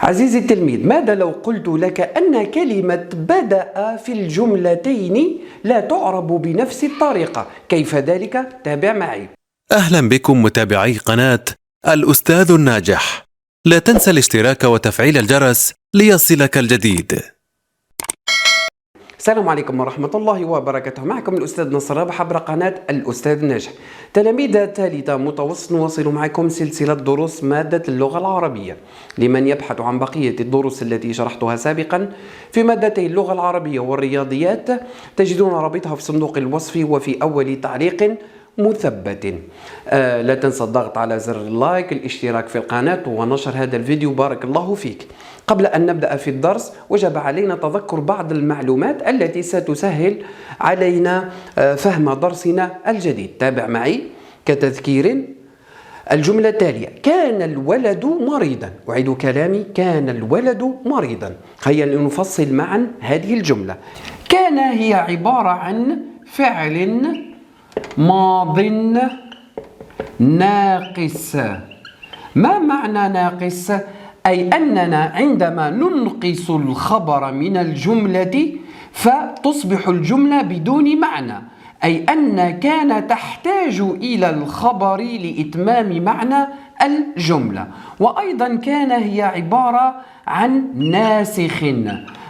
عزيزي التلميذ، ماذا لو قلت لك أن كلمة بدأ في الجملتين لا تعرب بنفس الطريقة؟ كيف ذلك؟ تابع معي. أهلا بكم متابعي قناة الأستاذ الناجح. لا تنسى الاشتراك وتفعيل الجرس ليصلك الجديد. السلام عليكم ورحمة الله وبركاته. معكم الأستاذ نصر رابح عبر قناة الأستاذ الناجح. تلاميذ ثالثة متوسط، نواصل معكم سلسلة دروس مادة اللغة العربية. لمن يبحث عن بقية الدروس التي شرحتها سابقا في مادتي اللغة العربية والرياضيات تجدون رابطها في صندوق الوصف وفي أول تعليق مثبت. لا تنسى الضغط على زر اللايك، الاشتراك في القناة ونشر هذا الفيديو، بارك الله فيك. قبل أن نبدأ في الدرس وجب علينا تذكر بعض المعلومات التي ستسهل علينا فهم درسنا الجديد. تابع معي كتذكير. الجملة التالية: كان الولد مريضا. أعيد كلامي: كان الولد مريضا. هيا نفصل معا هذه الجملة. كان هي عبارة عن فعل ماض ناقص. ما معنى ناقص؟ أي أننا عندما ننقص الخبر من الجملة فتصبح الجملة بدون معنى، أي أن كان تحتاج إلى الخبر لإتمام معنى الجملة. وأيضا كان هي عبارة عن ناسخ.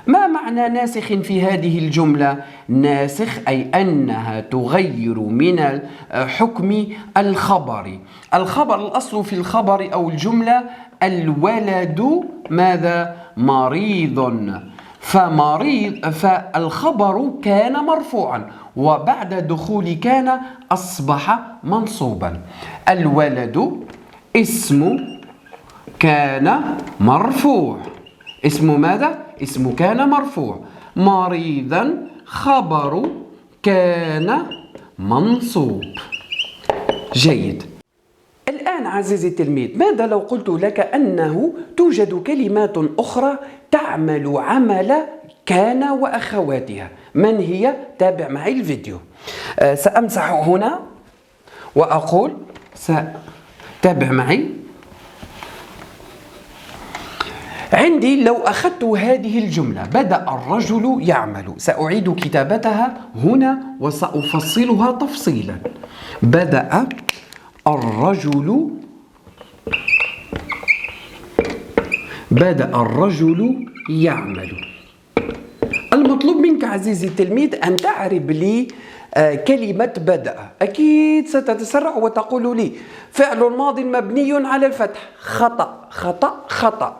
ما معنى ناسخ في هذه الجملة؟ ناسخ أي أنها تغير من حكم الخبر. الأصل في الخبر أو الجملة الولد ماذا؟ مريض. فالخبر كان مرفوعا، وبعد دخول كان أصبح منصوبا. الولد اسم كان مرفوع. اسم ماذا؟ اسم كان مرفوع. مريضا خبر كان منصوب. جيد. الآن عزيزي التلميذ، ماذا لو قلت لك أنه توجد كلمات أخرى تعمل عمل كان وأخواتها؟ من هي؟ تابع معي الفيديو. سأمسح هنا وأقول تابع معي. عندي لو أخذت هذه الجملة: بدأ الرجل يعمل، سأعيد كتابتها هنا وسأفصلها تفصيلا. بدأ الرجل يعمل. المطلوب منك عزيزي التلميذ أن تعرب لي كلمة بدأ. أكيد ستتسرع وتقول لي فعل ماض مبني على الفتح. خطأ خطأ خطأ.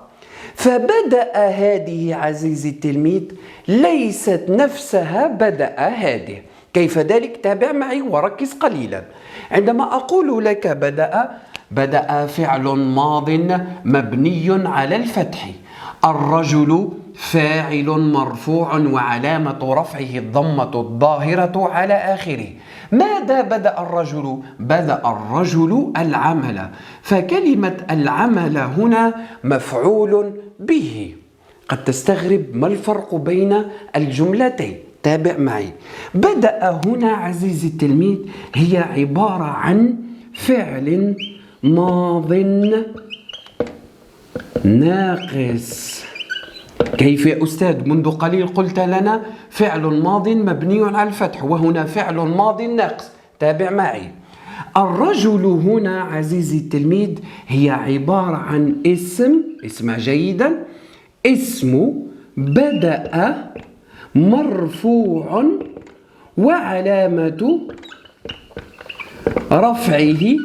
فبدأ هذه عزيزي التلميذ ليست نفسها بدأ هذه. كيف ذلك؟ تابع معي وركز قليلا. عندما أقول لك بدأ فعل ماض مبني على الفتح. الرجل فاعل مرفوع وعلامة رفعه الضمة الظاهرة على آخره. ماذا بدأ الرجل؟ بدأ الرجل العمل. فكلمة العمل هنا مفعول به. قد تستغرب ما الفرق بين الجملتين. تابع معي. بدأ هنا عزيزي التلميذ هي عبارة عن فعل ماض ناقص. كيف يا أستاذ؟ منذ قليل قلت لنا فعل ماض مبني على الفتح، وهنا فعل ماض ناقص. تابع معي. الرجل هنا عزيزي التلميذ هي عبارة عن اسمع جيدا، اسم بدأ مرفوع وعلامة رفعه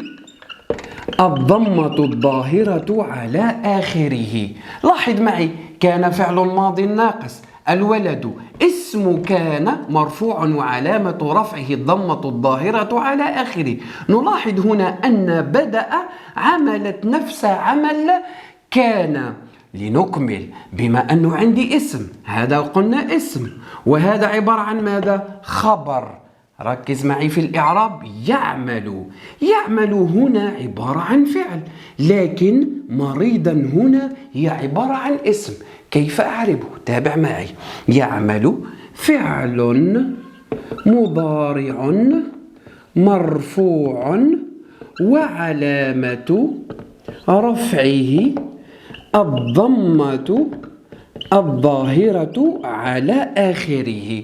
الضمة الظاهرة على آخره. لاحظ معي، كان فعل ماض ناقص. الولد اسم كان مرفوع وعلامة رفعه الضمة الظاهرة على آخره. نلاحظ هنا أن بدأ عملت نفس عمل كان. لنكمل، بما أنه عندي اسم، هذا قلنا اسم، وهذا عبارة عن ماذا؟ خبر. ركز معي في الإعراب. يعمل هنا عبارة عن فعل، لكن مريضا هنا هي عبارة عن اسم. كيف أعربه؟ تابع معي. يعمل فعل مضارع مرفوع وعلامة رفعه الضمة الظاهرة على آخره.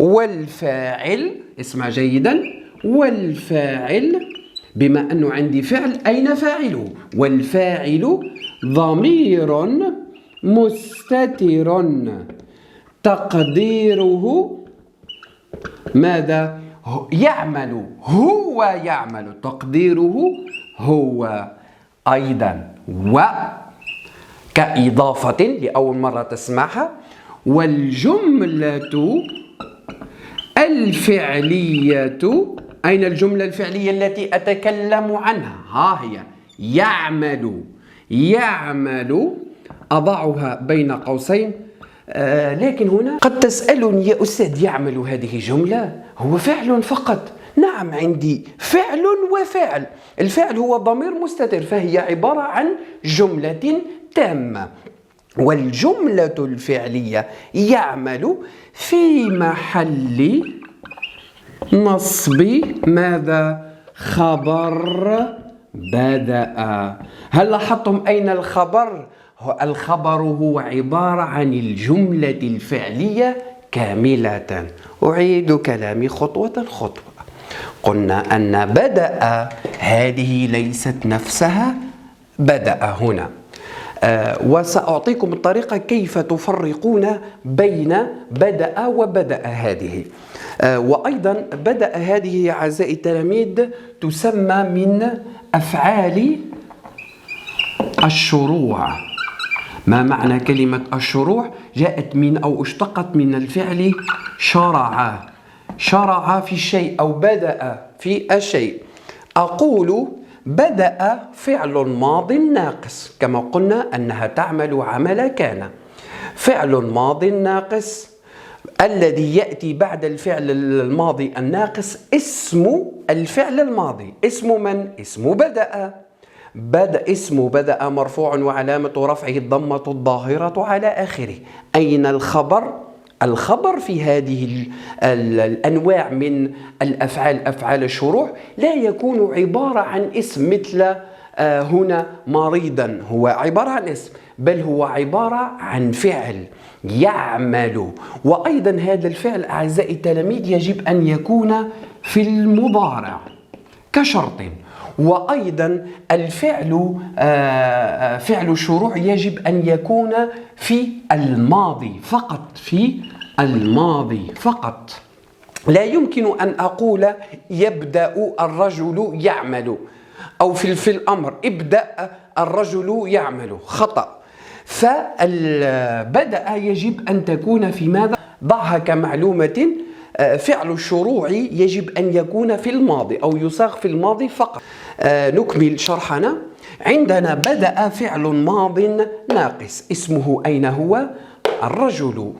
والفاعل، اسمع جيدا، والفاعل بما أنه عندي فعل، أين فاعله؟ والفاعل ضمير مستتر تقديره ماذا؟ يعمل، هو يعمل، تقديره هو. أيضا و كإضافة لأول مرة تسمعها. والجملة الفعلية، أين الجملة الفعلية التي أتكلم عنها؟ ها هي، يعمل. يعمل أضعها بين قوسين. لكن هنا قد تسألني يا أستاذ، يعمل هذه جملة؟ هو فعل فقط. نعم، عندي فعل وفاعل. الفعل هو ضمير مستتر، فهي عبارة عن جملة تامة. والجملة الفعلية يعمل في محل نصب ماذا؟ خبر بدأ. هل لاحظتم أين الخبر؟ الخبر هو عبارة عن الجملة الفعلية كاملة. أعيد كلامي خطوة خطوة. قلنا أن بدأ هذه ليست نفسها بدأ هنا. وسأعطيكم الطريقة كيف تفرقون بين بدأ وبدأ هذه. وأيضا بدأ هذه يا أعزائي التلاميذ تسمى من أفعال الشروع. ما معنى كلمة الشروع؟ جاءت من أو اشتقت من الفعل شرع. شرع في الشيء أو بدأ في الشيء. أقول بدأ فعل ماض ناقص، كما قلنا أنها تعمل عمل كان. فعل ماض ناقص الذي يأتي بعد الفعل الماضي الناقص اسم الفعل الماضي. اسم من؟ اسم بدأ. اسم بدأ مرفوع وعلامة رفعه الضمة الظاهرة على آخره. أين الخبر؟ الخبر في هذه الأنواع من الأفعال، أفعال الشروع، لا يكون عبارة عن اسم مثل هنا مريضا، هو عبارة عن اسم، بل هو عبارة عن فعل يعمل. وأيضا هذا الفعل أعزائي التلاميذ يجب أن يكون في المضارع كشرط. وأيضا الفعل فعل الشروع يجب أن يكون في الماضي فقط، في الماضي فقط. لا يمكن أن أقول يبدأ الرجل يعمل، أو في الأمر ابدأ الرجل يعمل، خطأ. فالبدأ يجب أن تكون في ماذا؟ ضعها كمعلومة. فعل الشروع يجب أن يكون في الماضي أو يصاغ في الماضي فقط. نكمل شرحنا. عندنا بدأ فعل ماض ناقص، اسمه أين هو؟ الرجل.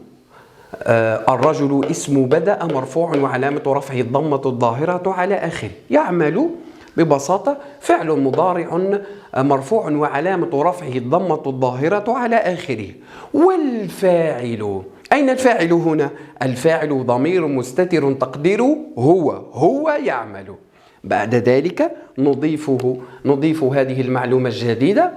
الرجل اسم بدأ مرفوع وعلامة رفعه الضمة الظاهرة على آخره. يعمل ببساطة فعل مضارع مرفوع وعلامة رفعه الضمة الظاهرة على آخره. والفاعل، أين الفاعل هنا؟ الفاعل ضمير مستتر تقديره هو يعمل. بعد ذلك نضيف هذه المعلومة الجديدة.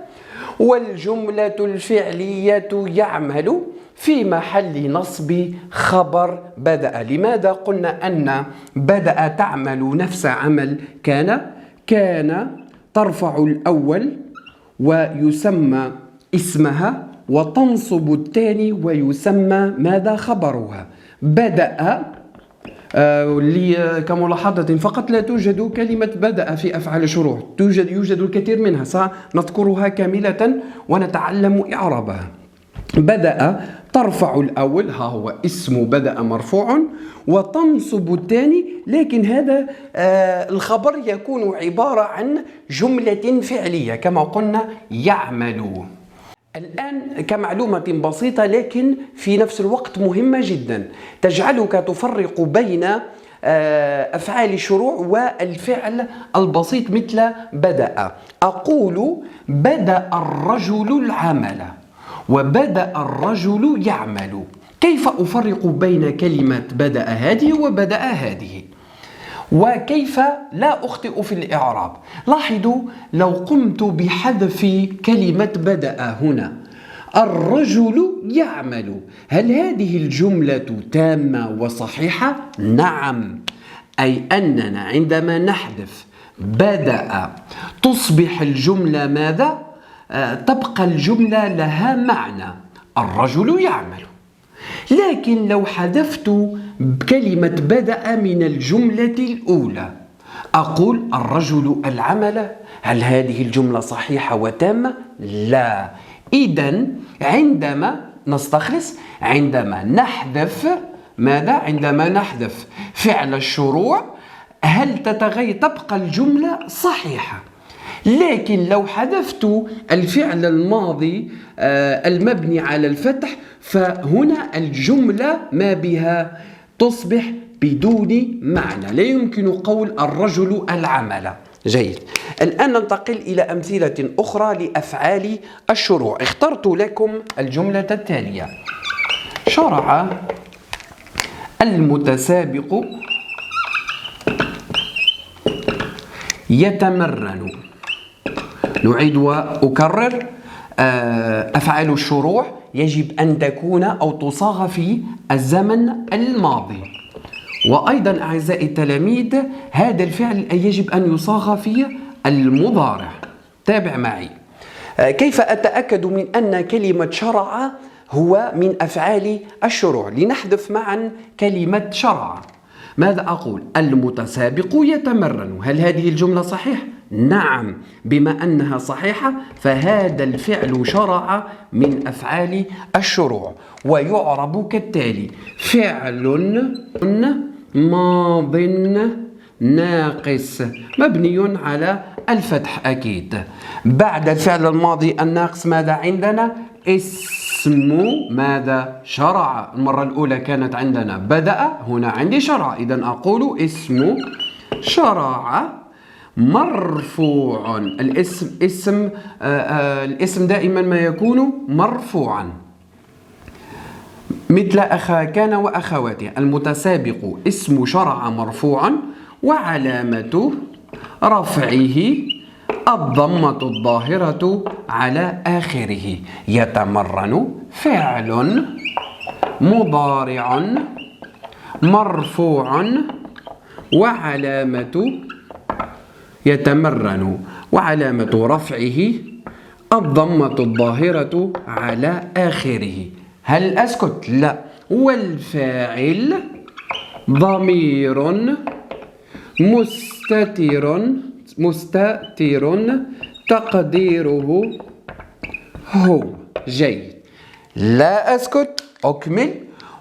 والجملة الفعلية يعمل في محل نصب خبر بدأ. لماذا قلنا أن بدأ تعمل نفس عمل كان ترفع الأول ويسمى اسمها، وتنصب الثاني ويسمى ماذا؟ خبرها. بدأ كملاحظة فقط لا توجد كلمة بدأ في أفعال الشروع، يوجد الكثير منها، سنذكرها كاملة ونتعلم إعرابها. بدأ ترفع الأول، ها هو اسم بدأ مرفوع، وتنصب الثاني، لكن هذا الخبر يكون عبارة عن جملة فعلية كما قلنا يعمل. الآن كمعلومة بسيطة لكن في نفس الوقت مهمة جدا تجعلك تفرق بين أفعال الشروع والفعل البسيط مثل بدأ. أقول بدأ الرجل العمل وبدأ الرجل يعمل. كيف أفرق بين كلمة بدأ هذه وبدأ هذه؟ وكيف لا أخطئ في الإعراب؟ لاحظوا لو قمت بحذف كلمة بدأ هنا الرجل يعمل. هل هذه الجملة تامة وصحيحة؟ نعم، أي أننا عندما نحذف بدأ تصبح الجملة ماذا؟ تبقى الجملة لها معنى، الرجل يعمل. لكن لو حذفت كلمة بدأ من الجملة الأولى أقول الرجل العمل، هل هذه الجملة صحيحة وتامة؟ لا. إذن عندما نستخلص، عندما نحذف ماذا؟ عندما نحذف فعل الشروع هل تبقى الجملة صحيحة. لكن لو حذفت الفعل الماضي المبني على الفتح فهنا الجملة ما بها تصبح بدون معنى، لا يمكن قول الرجل العمل. جيد، الآن ننتقل إلى أمثلة أخرى لأفعال الشروع. اخترت لكم الجملة التالية: شرع المتسابق يتمرن. نعيد وأكرر، أفعال الشروع يجب أن تكون أو تصاغ في الزمن الماضي. وأيضا أعزائي التلاميذ هذا الفعل يجب أن يصاغ في المضارع. تابع معي. كيف أتأكد من أن كلمة شرع هو من أفعال الشروع؟ لنحذف معا كلمة شرع. ماذا أقول؟ المتسابق يتمرن. هل هذه الجملة صحيحة؟ نعم، بما أنها صحيحة فهذا الفعل شرع من أفعال الشروع، ويعرب كالتالي: فعل ماض ناقص مبني على الفتح أكيد. بعد الفعل الماضي الناقص ماذا عندنا؟ اسم ماذا؟ شرع. المرة الأولى كانت عندنا بدأ، هنا عندي شرع، إذن أقول اسم شرع مرفوع. الاسم دائما ما يكون مرفوعا، مثل أخا كان وأخواته. المتسابق اسم شرع مرفوعا وعلامة رفعه الضمة الظاهرة على آخره. يتمرن فعل مضارع مرفوع وعلامة يتمرن وعلامة رفعه الضمة الظاهرة على آخره. هل أسكت؟ لا. والفاعل ضمير مستتر تقديره هو. جيد، لا أسكت، أكمل.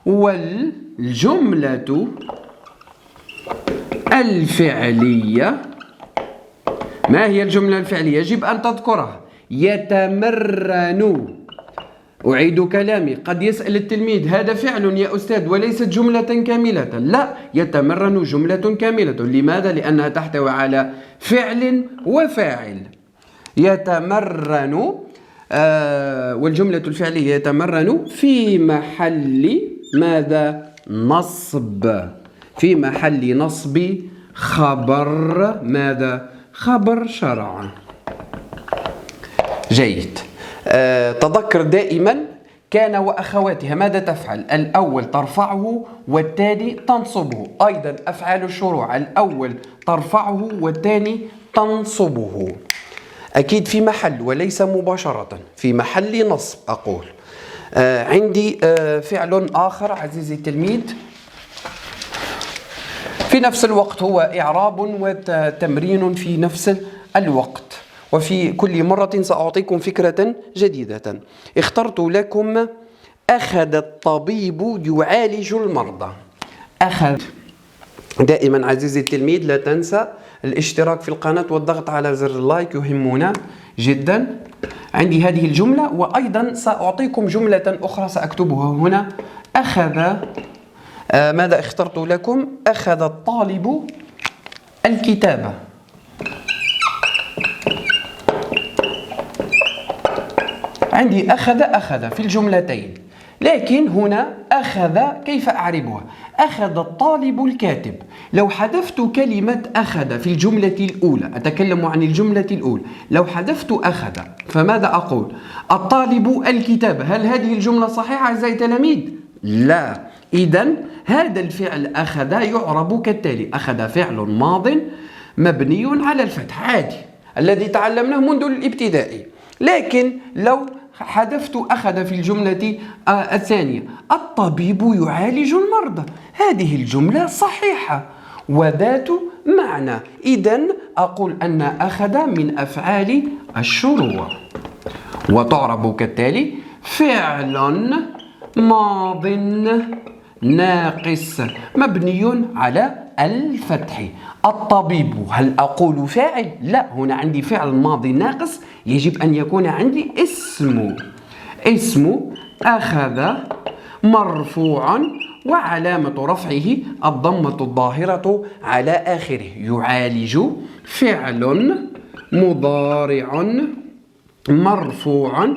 والجملة الفعلية، ما هي الجملة الفعلية؟ يجب أن تذكرها. يتمرن. أعيد كلامي، قد يسأل التلميذ هذا فعل يا أستاذ وليست جملة كاملة. لا، يتمرن جملة كاملة. لماذا؟ لأنها تحتوي على فعل وفاعل. يتمرن والجملة الفعلية يتمرن في محل ماذا؟ نصب. في محل نصب خبر ماذا؟ خبر شرع. جيد. تذكر دائما كان وأخواتها ماذا تفعل؟ الأول ترفعه والثاني تنصبه. أيضا أفعال الشروع الأول ترفعه والثاني تنصبه. أكيد في محل وليس مباشرة، في محل نصب أقول. عندي فعل آخر عزيزي التلميذ في نفس الوقت، هو إعراب وتمرين في نفس الوقت، وفي كل مرة سأعطيكم فكرة جديدة. اخترت لكم أخذ الطبيب يعالج المرضى. أخذ. دائما عزيزي التلميذ لا تنسى الاشتراك في القناة والضغط على زر اللايك، يهمنا جدا. عندي هذه الجملة، وأيضا سأعطيكم جملة أخرى سأكتبها هنا. أخذ ماذا اخترت لكم؟ أخذ الطالب الكتابة. عندي أخذ في الجملتين. لكن هنا أخذ، كيف أعربها؟ أخذ الطالب الكاتب. لو حذفت كلمة أخذ في الجملة الأولى، أتكلم عن الجملة الأولى، لو حذفت أخذ فماذا أقول؟ الطالب الكتاب. هل هذه الجملة صحيحة أعزائي التلاميذ؟ لا. إذن هذا الفعل أخذ يعرب كالتالي: أخذ فعل ماض مبني على الفتح عادي الذي تعلمناه منذ الابتدائي. لكن لو حذفت أخذ في الجملة الثانية: الطبيب يعالج المرضى، هذه الجملة صحيحة وذات معنى. إذن أقول أن أخذ من أفعال الشروع وتعرب كالتالي: فعل ماض ناقص مبني على الفتح. الطبيب، هل أقول فاعل؟ لا، هنا عندي فعل ماضي ناقص، يجب أن يكون عندي اسم أخذ مرفوع وعلامة رفعه الضمة الظاهرة على آخره. يعالج فعل مضارع مرفوع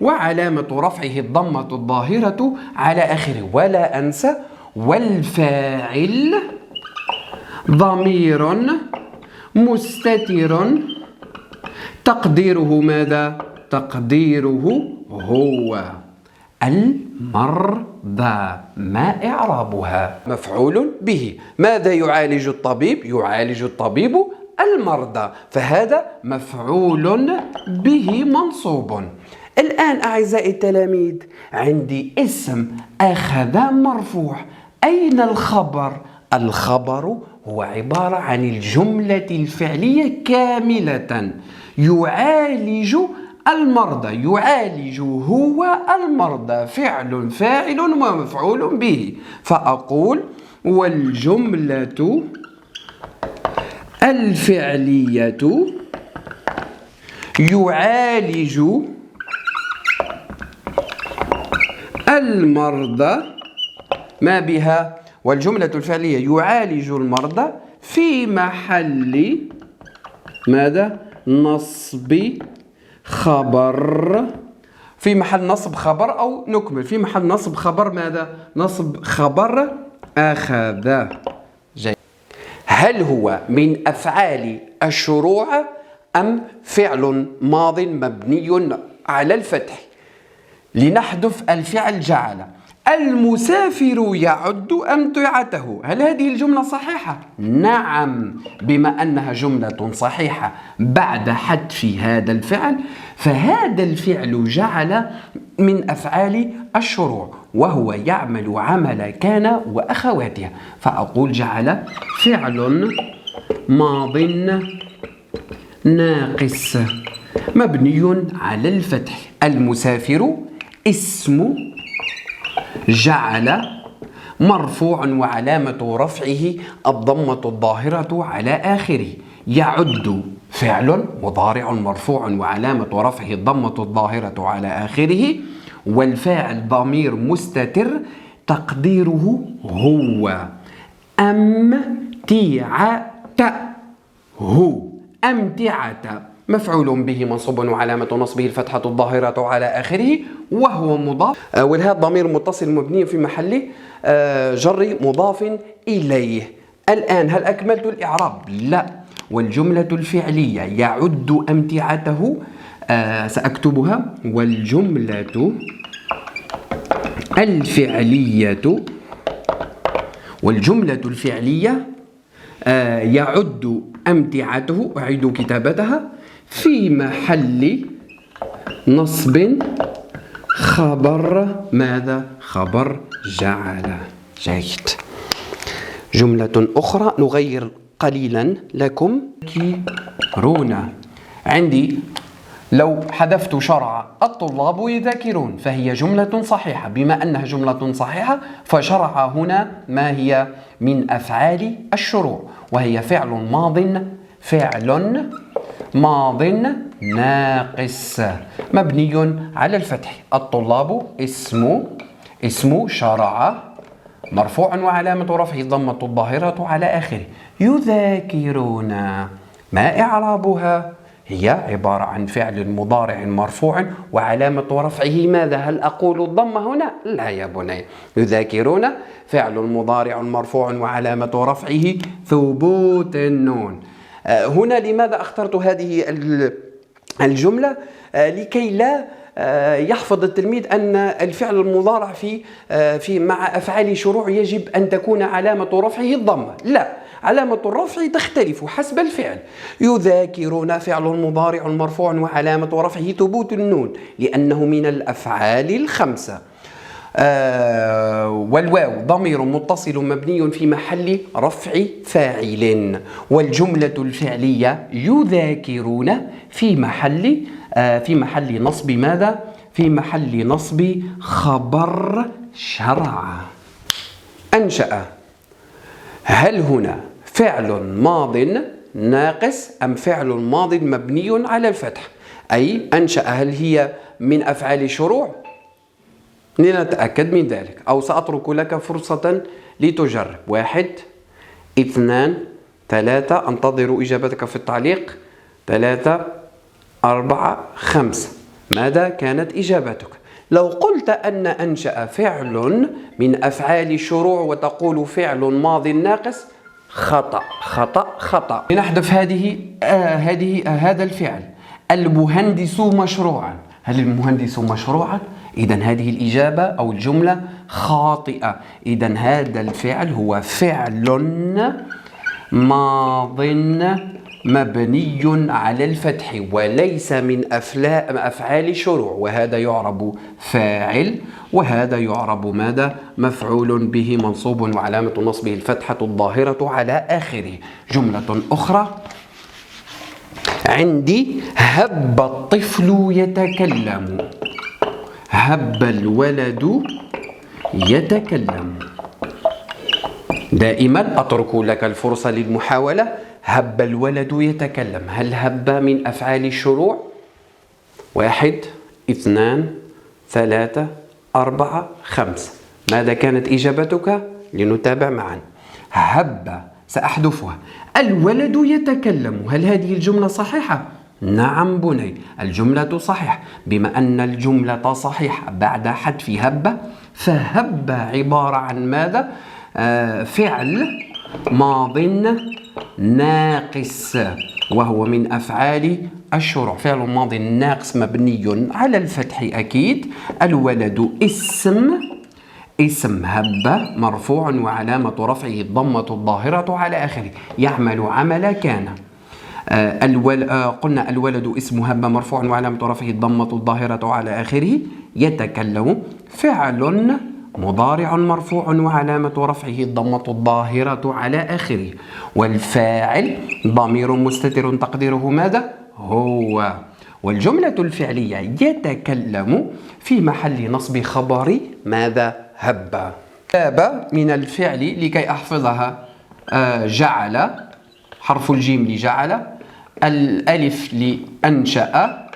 وعلامة رفعه الضمة الظاهرة على آخره. ولا أنسى والفاعل ضمير مستتر تقديره ماذا؟ تقديره هو المرضى. ما إعرابها؟ مفعول به. ماذا يعالج الطبيب؟ يعالج الطبيب المرضى، فهذا مفعول به منصوب. الآن أعزائي التلاميذ عندي اسم أخذ مرفوع، أين الخبر؟ الخبر هو عبارة عن الجملة الفعلية كاملة: يعالج المرضى. يعالج هو المرضى، فعل فاعل ومفعول به. فأقول والجملة الفعلية يعالج المرضى، ما بها؟ والجملة الفعلية يعالج المرضى في محل ماذا؟ نصب خبر. في محل نصب خبر، أو نكمل في محل نصب خبر ماذا؟ نصب خبر أخذ. جيد. هل هو من أفعال الشروع أم فعل ماض مبني على الفتح؟ لنحذف الفعل جعل. المسافر يعد أمتعته، هل هذه الجملة صحيحة؟ نعم، بما أنها جملة صحيحة بعد حذف هذا الفعل، فهذا الفعل جعل من أفعال الشروع، وهو يعمل عمل كان وأخواتها. فأقول جعل فعل ماض ناقص مبني على الفتح. المسافر اسم جعل مرفوع وعلامة رفعه الضمة الظاهرة على آخره. يعد فعل مضارع مرفوع وعلامة رفعه الضمة الظاهرة على آخره، والفاعل ضمير مستتر تقديره هو أمتعة مفعول به منصوب وعلامة نصبه الفتحة الظاهرة على آخره وهو مضاف، والهاء ضمير متصل مبني في محل جر مضاف إليه. الآن هل أكملت الإعراب؟ لا. والجملة الفعلية يعد أمتعته سأكتبها: والجملة الفعلية يعد أمتعته، أعيد كتابتها، في محل نصب خبر ماذا؟ خبر جعل. جيد. جملة أخرى نغير قليلا لكم. يذاكرون. عندي لو حذفت شرع الطلاب يذاكرون فهي جملة صحيحة. بما أنها جملة صحيحة فشرع هنا ما هي؟ من أفعال الشروع، وهي فعل ماض ناقص مبني على الفتح. الطلاب اسم شرع مرفوع وعلامة رفعه الضمة الظاهرة على آخره. يذاكرون ما إعرابها؟ هي عبارة عن فعل مضارع مرفوع وعلامة رفعه ماذا؟ هل أقول الضمة هنا؟ لا يا بني. يذاكرون فعل مضارع مرفوع وعلامة رفعه ثبوت النون. هنا لماذا اخترت هذه الجملة؟ لكي لا يحفظ التلميذ أن الفعل المضارع في مع أفعال شروع يجب أن تكون علامة رفعه الضمة. لا، علامة الرفع تختلف حسب الفعل. يذاكرون فعل مضارع مرفوع وعلامة رفعه ثبوت النون لأنه من الأفعال الخمسة. والواو ضمير متصل مبني في محل رفع فاعل. والجملة الفعلية يذاكرون في محل نصب ماذا؟ في محل نصب خبر شرع. أنشأ، هل هنا فعل ماض ناقص أم فعل ماض مبني على الفتح؟ أي أنشأ هل هي من أفعال الشروع؟ لنتأكد من ذلك، أو سأترك لك فرصة لتجرب. 1 2 3. أنتظر إجابتك في التعليق. 3 4 5. ماذا كانت إجابتك؟ لو قلت أن أنشأ فعل من أفعال الشروع وتقول فعل ماض ناقص، خطأ خطأ خطأ. لنحذف هذا الفعل. المهندس مشروعا. هل المهندس مشروعا؟ إذن هذه الإجابة أو الجملة خاطئة. إذن هذا الفعل هو فعل ماض مبني على الفتح وليس من أفعال الشروع، وهذا يعرب فاعل وهذا يعرب ماذا؟ مفعول به منصوب وعلامة نصبه الفتحة الظاهرة على آخره. جملة أخرى عندي: هب الطفل يتكلم. هب الولد يتكلم. دائما أترك لك الفرصة للمحاولة. هب الولد يتكلم، هل هب من أفعال الشروع؟ 1 2 3 4 5. ماذا كانت إجابتك؟ لنتابع معا. هب سأحذفها. الولد يتكلم، هل هذه الجملة صحيحة؟ نعم بني، الجملة صحيحة. بما أن الجملة صحيحة بعد حذف هب، فهب عبارة عن ماذا؟ فعل ماض ناقص وهو من أفعال الشروع. فعل ماض ناقص مبني على الفتح أكيد. الولد اسم هب مرفوع وعلامة رفعه الضمة الظاهرة على آخره، يعمل عمل كان. قلنا الولد اسم هب مرفوع وعلامة رفعه الضمة الظاهرة على آخره. يتكلم فعل مضارع مرفوع وعلامة رفعه الضمة الظاهرة على آخره. والفاعل ضمير مستتر تقديره ماذا؟ هو. والجملة الفعلية يتكلم في محل نصب خبر ماذا؟ هب. هب من الفعل لكي أحفظها: جعل، حرف الجيم لجعل، الألف لأنشأ،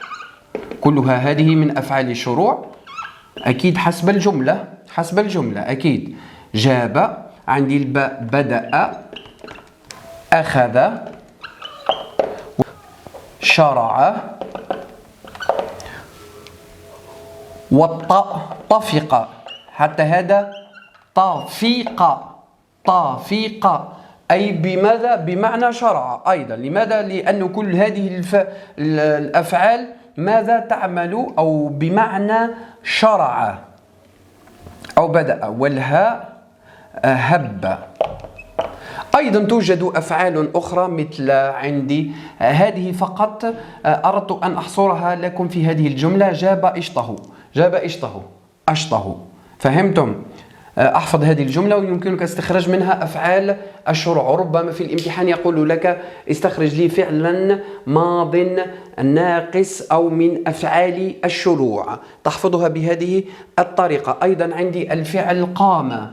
كلها هذه من أفعال الشروع أكيد حسب الجملة أكيد. جاب، عندي الباء بدأ، أخذ، شرع، والطاء طفق، حتى هذا طافق أي بماذا؟ بمعنى شرع أيضا. لماذا؟ لأن كل هذه الأفعال ماذا تعمل؟ أو بمعنى شرع أو بدأ. والهاء هب. أيضا توجد أفعال أخرى مثل عندي هذه، فقط أردت أن أحصرها لكم في هذه الجملة: جاب أشطه. فهمتم؟ أحفظ هذه الجملة ويمكنك استخراج منها أفعال الشروع. ربما في الامتحان يقول لك استخرج لي فعلا ماض ناقص أو من أفعال الشروع، تحفظها بهذه الطريقة. أيضا عندي الفعل قام،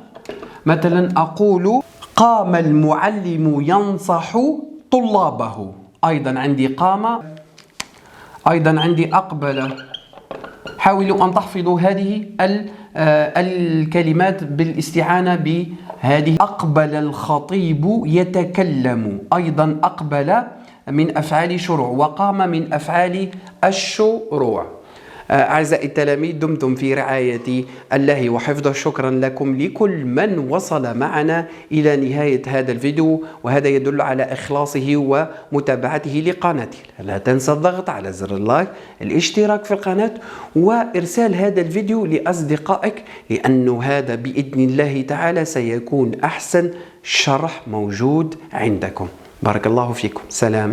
مثلا أقول قام المعلم ينصح طلابه. أيضا عندي قام. أيضا عندي أقبل. حاولوا أن تحفظوا هذه الكلمات بالاستعانة بهذه. أقبل الخطيب يتكلم. أيضا أقبل من أفعال شروع، وقام من أفعال الشروع. أعزائي التلاميذ، دمتم في رعاية الله وحفظه. شكرا لكم لكل من وصل معنا إلى نهاية هذا الفيديو، وهذا يدل على إخلاصه ومتابعته لقناتي. لا تنسى الضغط على زر اللايك، الاشتراك في القناة، وإرسال هذا الفيديو لأصدقائك، لأنه هذا بإذن الله تعالى سيكون أحسن شرح موجود عندكم. بارك الله فيكم. سلام.